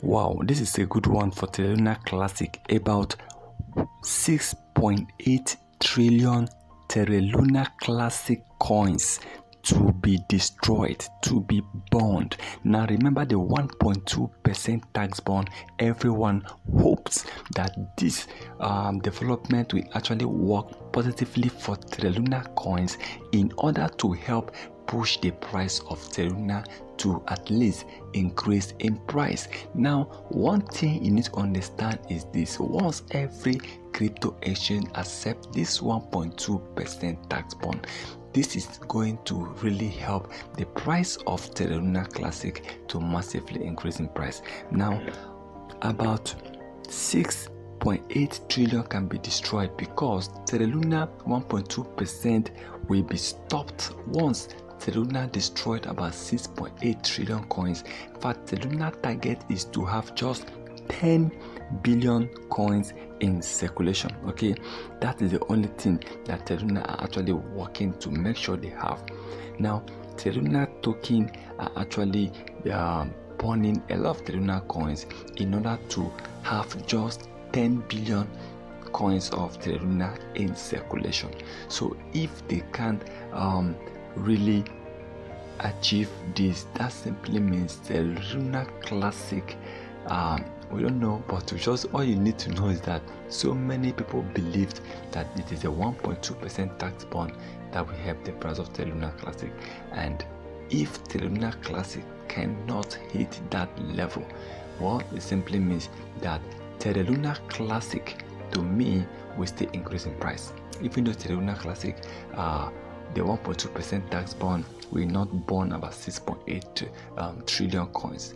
Wow, this is a good one for Terra Classic. About 6.8 trillion Terra Classic coins to be destroyed, to be burned. Now remember the 1.2% tax bond. Everyone hopes that this development will actually work positively for Terra coins in order to help push the price of Terra to at least increase in price. Now, one thing you need to understand is this: once every crypto exchange accepts this 1.2% tax bond, this is going to really help the price of Terra Classic to massively increase in price. Now, about 6.8 trillion can be destroyed because Terra 1.2% will be stopped once Terra destroyed about 6.8 trillion coins. In fact, Terra target is to have just 10 billion coins in circulation. Okay, that is the only thing that Terra are actually working to make sure they have. Now, Terra token are actually burning a lot of Terra coins in order to have just 10 billion coins of Terra in circulation. So if they can't really achieve this, that simply means Terra Classic, we don't know, but just all you need to know is that so many people believed that it is a 1.2% tax bond that will help the price of Terra Classic, and if Terra Classic cannot hit that level, well, it simply means that Terra Classic, to me, will still increase in price. Even though Terra Classic, the 1.2% tax bond will not burn about 6.8 trillion coins.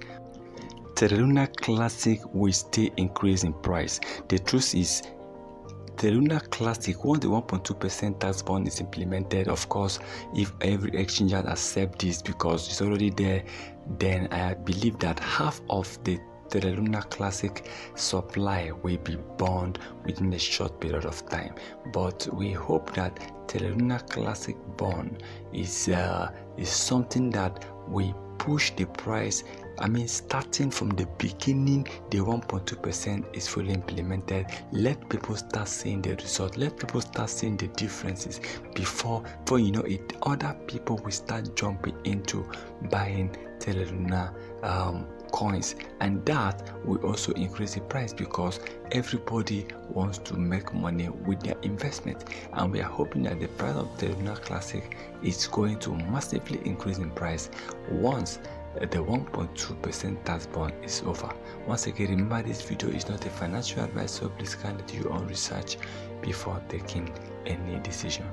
Terra Classic will still increase in price. The truth is, Terra Classic, once the 1.2% tax bond is implemented, of course, if every exchange accepts this because it's already there, then I believe that half of the Terra Classic supply will be burned within a short period of time. But we hope that Terra Classic burn is something that will push the price. I mean, starting from the beginning, the 1.2% is fully implemented. Let people start seeing the result. Let people start seeing the differences before you know it. Other people will start jumping into buying Terra coins, and that will also increase the price because everybody wants to make money with their investment, and we are hoping that the price of Terra Classic is going to massively increase in price once the 1.2% tax bond is over. Once again, remember, this video is not a financial advice, so please kindly do your own research before taking any decision.